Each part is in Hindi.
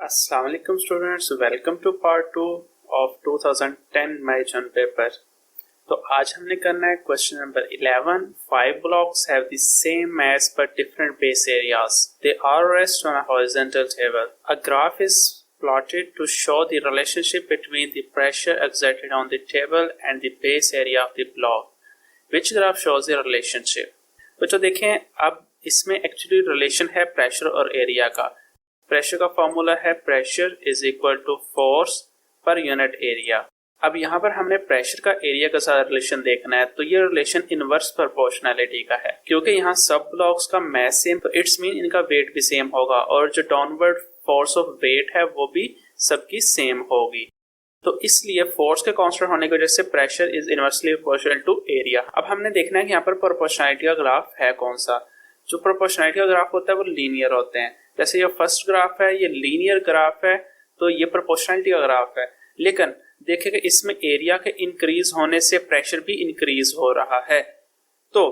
Assalamu alaikum students, welcome to part 2 of 2010 Marathon paper। तो आज हमने करना है question number 11। 5 blocks have the same mass but different base areas. They are rest on a horizontal table. A graph is plotted to show the relationship between the pressure exerted on the table and the base area of the block. Which graph shows the relationship? तो देखें, अब इसमें एक्चुअली रिलेशन है प्रेशर और एरिया का। प्रेशर का फॉर्मूला है pressure is equal to force per unit area. अब यहाँ पर हमने प्रेशर का एरिया के साथ रिलेशन देखना है, तो ये रिलेशन इनवर्स प्रोपोर्शनैलिटी का है। क्योंकि यहाँ सब ब्लॉक्स का मास सेम, तो इट्स मीन इनका वेट भी सेम होगा और जो डाउनवर्ड फोर्स ऑफ वेट है वो भी सबकी सेम होगी। तो इसलिए फोर्स के कांस्टेंट होने की वजह से pressure is inversely proportional to area. अब हमने देखना है कि यहाँ पर प्रोपोर्शनैलिटी का ग्राफ है कौन सा। जो प्रोपोर्शनैलिटी का ग्राफ होता है वो लीनियर होते हैं। जैसे ये फर्स्ट ग्राफ है, ये लीनियर ग्राफ है, तो ये प्रोपोर्शनैलिटी का ग्राफ है। लेकिन देखिएगा इसमें एरिया के इंक्रीज होने से प्रेशर भी इंक्रीज हो रहा है, तो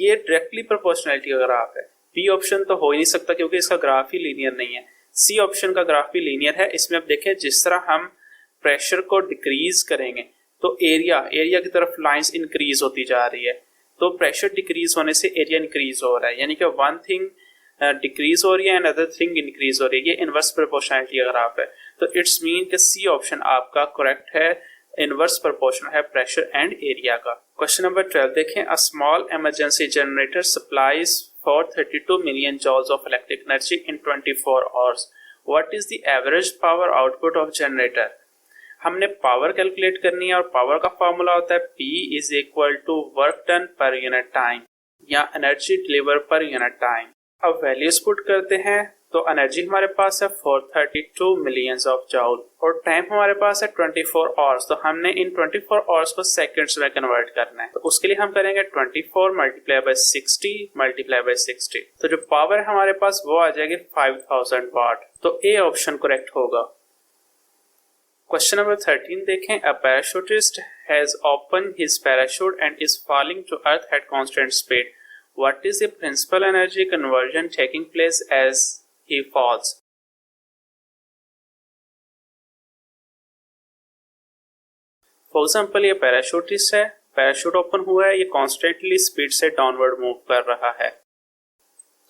ये डायरेक्टली प्रोपोर्शनैलिटी का ग्राफ है। बी ऑप्शन तो हो ही नहीं सकता क्योंकि इसका ग्राफ ही लीनियर नहीं है। सी ऑप्शन का ग्राफ भी लीनियर है। इसमें अब देखें जिस तरह हम प्रेशर को डिक्रीज करेंगे तो एरिया की तरफ लाइंस इंक्रीज होती जा रही है, तो प्रेशर डिक्रीज होने से एरिया इंक्रीज हो रहा है। यानी कि वन थिंग डिक्रीज हो रही है एंड अदर थिंग इंक्रीज हो रही है। ये इनवर्स प्रोपोर्शनैलिटी का ग्राफ है, तो इट्स मीन कि सी ऑप्शन आपका करेक्ट है, इनवर्स प्रोपोर्शनल है प्रेशर एंड एरिया का। क्वेश्चन नंबर 12 देखें। A small emergency generator supplies 432 million joules of electric energy in 24 hours. What is the average power output of generator. हमने पावर कैलकुलेट करनी है और पावर का फॉर्मूला होता है P is equal to work done per unit time या energy deliver per unit time. अब वैल्यूज पुट करते हैं, तो एनर्जी हमारे पास है 432 मिलियंस ऑफ जॉल और टाइम हमारे पास है 24 आवर्स। तो हमने इन 24 आवर्स को सेकंड्स में कन्वर्ट करना है, तो उसके लिए हम करेंगे 24 मल्टीप्लाई बाय 60 मल्टीप्लाई बाय 60। तो जो पावर है हमारे पास वो आ जाएगी 5000 वाट। तो ए ऑप्शन करेक्ट होगा। क्वेश्चन नंबर 13 देखें। A parachutist has open his parachute and is falling to earth at constant speed. What is the principal energy conversion taking place as he falls? For example, ये पैराशूटिस्ट है, पैराशूट ओपन हुआ है, ये कॉन्स्टेंटली स्पीड से डाउनवर्ड मूव कर रहा है,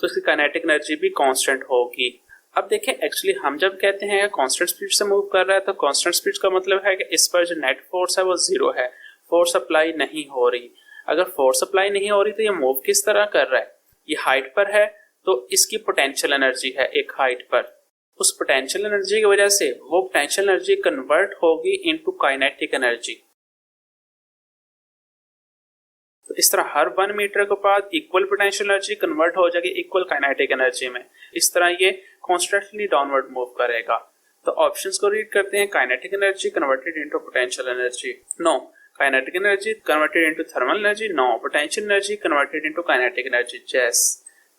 तो इसकी काइनेटिक एनर्जी भी कांस्टेंट होगी। अब देखें, एक्चुअली हम जब कहते हैं कांस्टेंट स्पीड से मूव कर रहा है, तो कांस्टेंट स्पीड का मतलब है कि इस पर जो नेट फोर्स है वो जीरो है, फोर्स अप्लाई नहीं हो रही। अगर फोर्स अप्लाई नहीं हो रही तो ये मूव किस तरह कर रहा है। ये हाइट पर है, तो इसकी पोटेंशियल एनर्जी है एक हाइट पर। उस पोटेंशियल एनर्जी की वजह से वो पोटेंशियल एनर्जी कन्वर्ट होगी इनटू काइनेटिक एनर्जी। तो इस तरह हर 1 मीटर के बाद इक्वल पोटेंशियल एनर्जी कन्वर्ट हो जाएगी इक्वल काइनेटिक एनर्जी में। इस तरह ये कॉन्स्टेंटली डाउनवर्ड मूव करेगा। तो ऑप्शंस को रीड करते हैं। Kinetic energy converted into potential energy, no. Kinetic energy converted into thermal energy, no. Potential energy converted into kinetic energy, yes.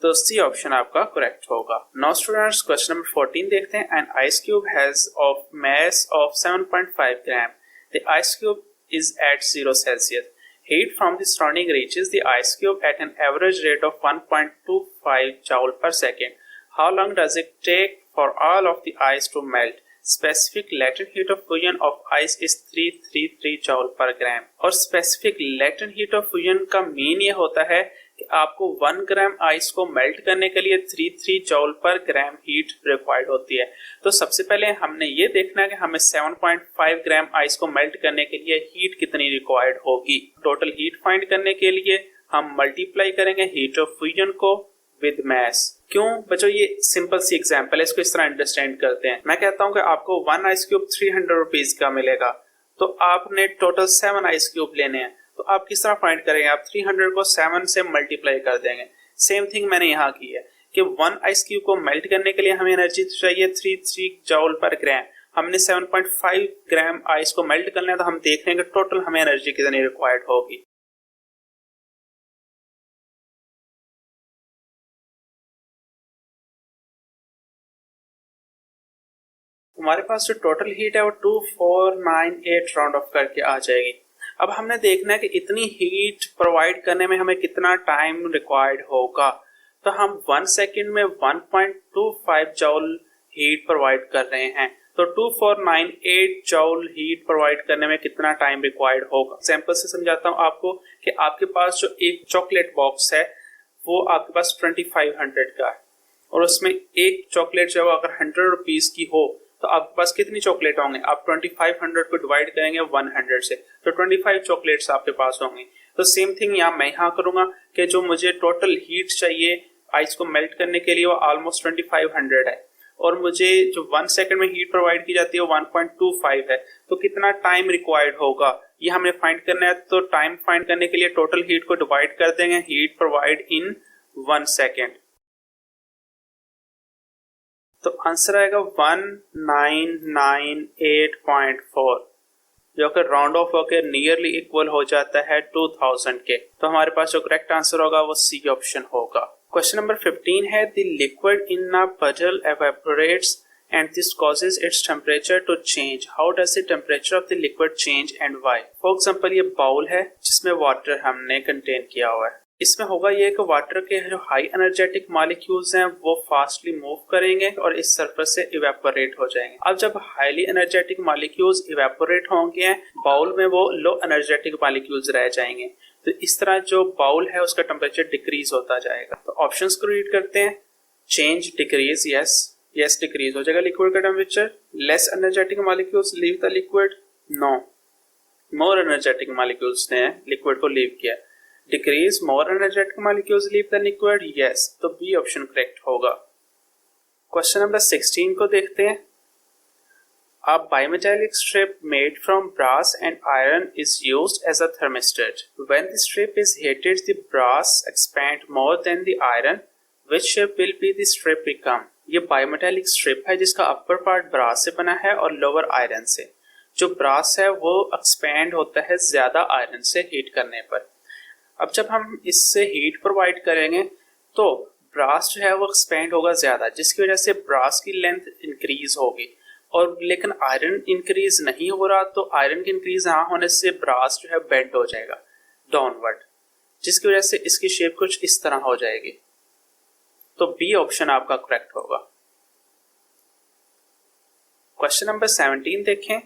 तो सी ऑप्शन आपका करेक्ट होगा। नाउ स्टूडेंट्स क्वेश्चन नंबर 14 देखते हैं। An ice cube has of mass of 7.5 gram. The ice cube is at 0 Celsius. Heat from the surrounding reaches the ice cube at an average rate of 1.25 joule per second. How long does it take for all of the ice to melt? Specific latent heat of fusion of ice is 333 joule per gram। और specific latent heat of fusion का मीन ये होता है कि आपको 1 ग्राम आइस को मेल्ट करने के लिए 33 जॉल पर ग्राम हीट रिक्वायर्ड होती है। तो सबसे पहले हमने ये देखना है कि हमें 7.5 ग्राम आइस को मेल्ट करने के लिए हीट कितनी रिक्वायर्ड होगी। टोटल हीट फाइंड करने के लिए हम मल्टीप्लाई करेंगे हीट ऑफ फ्यूजन को विद मास। क्यों बच्चों, ये सिंपल सी एग्जांपल है, इसको इस तरह अंडरस्टैंड करते हैं। मैं कहता हूं कि आपको 1 आइस क्यूब 300 रुपीज का मिलेगा, तो आपने टोटल 7 आइस क्यूब लेने हैं, तो आप किस तरह फाइंड करेंगे। आप 300 को 7 से मल्टीप्लाई कर देंगे। सेम थिंग मैंने यहाँ की है कि 1 आइस क्यूब को मेल्ट करने के लिए हमें एनर्जी चाहिए 33 जॉल पर ग्राम। हमने 7.5 ग्राम आइस को मेल्ट करना है, तो हम देख रहे हैं कि टोटल हमें एनर्जी कितनी रिक्वायर्ड होगी। हमारे पास जो टोटल हीट है वो 2498 राउंड ऑफ करके आ जाएगी। अब हमने देखना है कि इतनी हीट प्रोवाइड करने में हमें कितना टाइम रिक्वायर्ड होगा। तो हम 1 सेकंड में 1.25 जॉल हीट प्रोवाइड कर रहे हैं। तो 2498 जूल हीट प्रोवाइड करने में कितना टाइम रिक्वायर्ड होगा। एग्जांपल से समझाता हूँ आपको कि आपके पास जो एक चॉकलेट बॉक्स है वो आपके पास 2500 का है और उसमें एक चॉकलेट जब अगर 100 रुपीज की हो तो आपके पास कितनी चॉकलेट होंगे। आप 2500 को डिवाइड करेंगे 100 से तो 25 चॉकलेट्स आपके पास होंगे। तो सेम थिंग मैं यहाँ करूंगा कि जो मुझे टोटल हीट चाहिए आइस को मेल्ट करने के लिए वो ऑलमोस्ट 2500 है और मुझे जो 1 सेकंड में हीट प्रोवाइड की जाती है 1.25 है। तो कितना टाइम रिक्वायर्ड होगा ये हमें फाइंड करना है। तो टाइम फाइंड करने के लिए टोटल हीट को डिवाइड कर देंगे हीट प्रोवाइड इन 1 सेकेंड। तो आंसर आएगा 1998.4 जो कि राउंड ऑफ होकर नियरली इक्वल हो जाता है 2000 के। तो हमारे पास जो करेक्ट आंसर होगा वो सी ऑप्शन होगा। क्वेश्चन नंबर 15 है the liquid in a puddle evaporates and this causes its temperature to change. How does the temperature of the liquid change and why? For example ये बाउल है जिसमें वाटर हमने कंटेन किया हुआ है। इसमें होगा ये कि वाटर के जो हाई एनर्जेटिक मॉलिक्यूल्स हैं वो फास्टली मूव करेंगे और इस सरफेस से इवेपोरेट हो जाएंगे। अब जब हाईली एनर्जेटिक मॉलिक्यूल्स इवेपोरेट होंगे बाउल में वो लो एनर्जेटिक मॉलिक्यूल्स रह जाएंगे। तो इस तरह जो बाउल है उसका टेम्परेचर डिक्रीज होता जाएगा। तो ऑप्शंस को रीड करते हैं। चेंज, डिक्रीज, यस डिक्रीज हो जाएगा लिक्विड का temperature. Less energetic molecules leave the liquid, no. More energetic molecules ने लिक्विड को लीव किया। Decrease, more energetic molecules leave the liquid, yes. तो बी ऑप्शन करेक्ट होगा। क्वेश्चन नंबर 16 को देखते हैं। A bimetallic strip made from brass and iron is used as a thermostat. When the strip is heated, the brass expand more than the iron. Which shape will be the strip become? ये बायोमेटालिक स्ट्रिप है जिसका अपर पार्ट ब्रास से बना है और लोअर आयरन से। जो ब्रास है वो एक्सपैंड होता है ज्यादा आयरन से हीट करने पर। अब जब हम इससे हीट प्रोवाइड करेंगे तो ब्रास जो है वो एक्सपैंड होगा ज्यादा जिसकी वजह से ब्रास की लेंथ इंक्रीज होगी और लेकिन आयरन इंक्रीज नहीं हो रहा तो आयरन की इंक्रीज ना होने से ब्रास जो है बेंड हो जाएगा डाउनवर्ड जिसकी वजह से इसकी शेप कुछ इस तरह हो जाएगी। तो बी ऑप्शन आपका करेक्ट होगा। क्वेश्चन नंबर 17 देखें।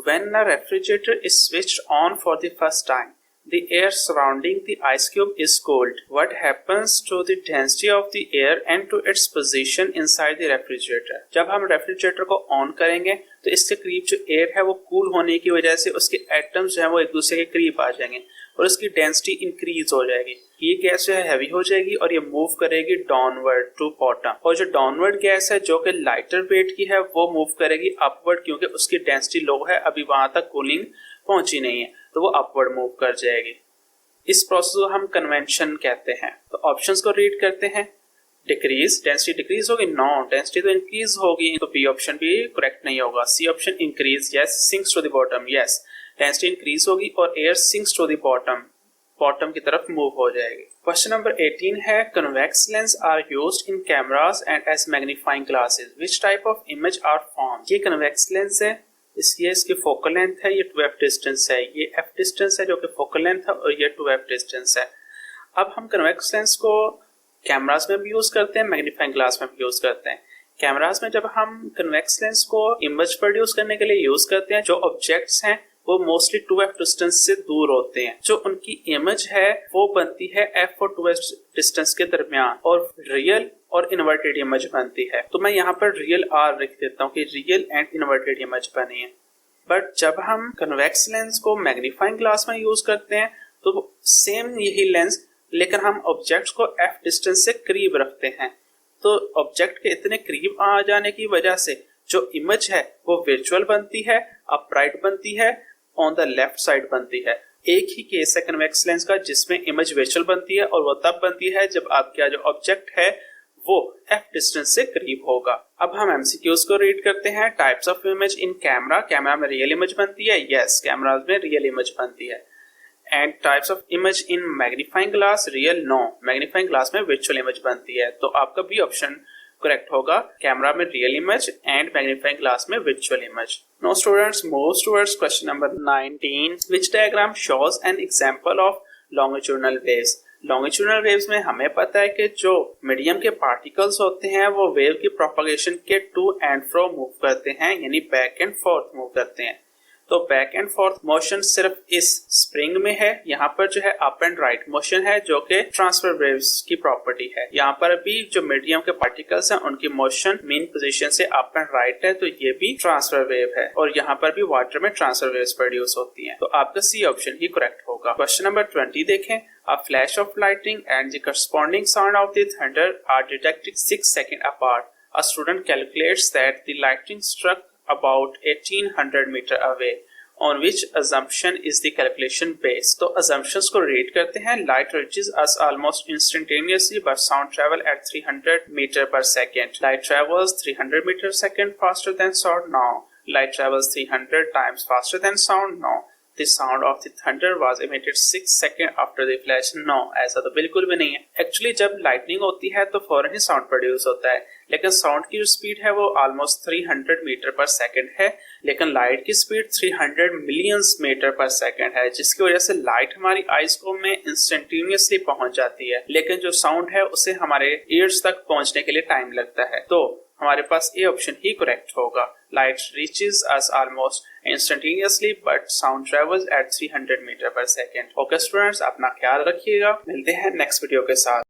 When a refrigerator is switched on for the first time, the air surrounding the ice cube is cooled. What happens to the density of the air and to its position inside the refrigerator? जब हम रेफ्रिजरेटर को ऑन करेंगे तो इसके करीब जो एयर है वो कूल होने की वजह से उसके एटम्स जो है वो एक दूसरे के करीब आ जाएंगे और उसकी डेंसिटी इंक्रीज हो जाएगी। ये गैस जो है हैवी हो जाएगी और ये मूव करेगी डाउनवर्ड टू बॉटम और जो डाउनवर्ड गैस है जो कि लाइटर वेट की है वो मूव करेगी अपवर्ड क्योंकि उसकी डेंसिटी लो है, अभी वहां तक कूलिंग पहुंची नहीं है तो वो अपवर्ड मूव कर जाएगी। इस प्रोसेस को हम कन्वेंशन कहते हैं। तो ऑप्शंस को रीड करते हैं। डिक्रीज, डेंसिटी डिक्रीज होगी, नो, डेंसिटी तो इंक्रीज होगी तो बी ऑप्शन भी करेक्ट नहीं होगा। C option increase, yes. Sinks to the bottom, yes, density increase होगी और air sinks to the bottom, bottom की तरफ मूव हो जाएगी। क्वेश्चन नंबर 18 है convex lens are used in cameras and as magnifying glasses, which type of image are formed. ये कन्वेक्स लेंस है, इसकी फोकल लेंथ है, ये 2f डिस्टेंस है, ये f डिस्टेंस है जो कि फोकल लेंथ है और ये 2f डिस्टेंस है। अब हम कन्वेक्स लेंस को कैमरास में भी यूज करते हैं, मैग्नीफाइंग ग्लास में भी यूज करते हैं। कैमरास में जब हम कन्वेक्स लेंस को इमेज प्रोड्यूस करने के लिए यूज करते हैं, जो ऑब्जेक्ट्स हैं वो मोस्टली 2f डिस्टेंस से दूर होते हैं। जो उनकी इमेज है वो बनती है f और 2f डिस्टेंस के दरमियान और रियल और इन्वर्टेड इमेज बनती है। तो मैं यहाँ पर रियल आर लिख देता हूँ कि रियल एंड इन्वर्टेड इमेज बनी है। बट जब हम कन्वेक्स लेंस को मैग्नीफाइंग ग्लास में यूज करते हैं तो सेम यही लेंस लेकिन हम ऑब्जेक्ट्स को f डिस्टेंस से करीब रखते हैं। तो ऑब्जेक्ट के इतने करीब आ जाने की वजह से जो इमेज है वो वर्चुअल बनती है, अपराइट बनती है, ऑन द लेफ्ट साइड बनती है। एक ही केस है कन्वेक्स लेंस का जिसमें इमेज वर्चुअल बनती है और वो तब बनती है जब आपका जो ऑब्जेक्ट है वो f डिस्टेंस से करीब होगा। अब हम MCQs को रीड करते हैं। Types of image in camera, camera में रियल इमेज बनती है, यस, कैमरा में रियल इमेज बनती है। And types of image in magnifying glass, real, no, magnifying glass में वर्चुअल इमेज बनती है। तो आपका बी ऑप्शन करेक्ट होगा, कैमरा में real image and magnifying glass में virtual image. Now students, move towards question number 19. Which diagram shows an example of longitudinal waves? Longitudinal waves में हमें पता है कि जो मीडियम के पार्टिकल्स होते हैं वो वेव की प्रोपगेशन के टू एंड फ्रो मूव करते हैं, यानी बैक एंड फोर्थ मूव करते हैं। तो बैक एंड फोर्थ मोशन सिर्फ इस स्प्रिंग में है, यहाँ पर जो है अप एंड राइट मोशन है जो कि ट्रांसफर वेव्स की प्रॉपर्टी है। यहाँ पर भी जो मीडियम के पार्टिकल्स हैं उनकी मोशन मेन पोजीशन से अप एंड राइट है, तो ये भी ट्रांसफर वेव है और यहाँ पर भी वाटर में ट्रांसफर वेव्स प्रोड्यूस होती हैं। तो आपका सी ऑप्शन ही करेक्ट होगा। क्वेश्चन नंबर 20 देखें। A flash of lightning and the corresponding sound of the thunder are detected 6 seconds apart. A student calculates that the lightning struck about 1800 meter away. On which assumption is the calculation based? तो assumptions को read करते हैं। Light reaches us almost instantaneously, but sound travel at 300 meter per second. Light travels 300 meter second faster than sound. No. Light travels 300 times faster than sound. No. The sound of the thunder was emitted 6 seconds after the flash. No, ऐसा तो बिल्कुल भी नहीं है। एक्चुअली जब लाइटनिंग होती है तो फौरन ही साउंड प्रोड्यूस होता है, लेकिन साउंड की जो स्पीड है वो ऑलमोस्ट 300 मीटर पर सेकंड है, लेकिन लाइट की speed 300 millions metre per second है, जिसकी वजह से लाइट हमारी आईज को में इंस्टेंटेनियसली पहुंच जाती है, लेकिन जो साउंड है उसे हमारे ईयर्स तक पहुंचने के लिए टाइम लगता है। तो हमारे पास ए ऑप्शन ही करेक्ट होगा। Light reaches us almost instantaneously but sound travels at 300 metre per second. Okay students, अपना ख्याल रखिएगा, मिलते हैं नेक्स्ट वीडियो के साथ।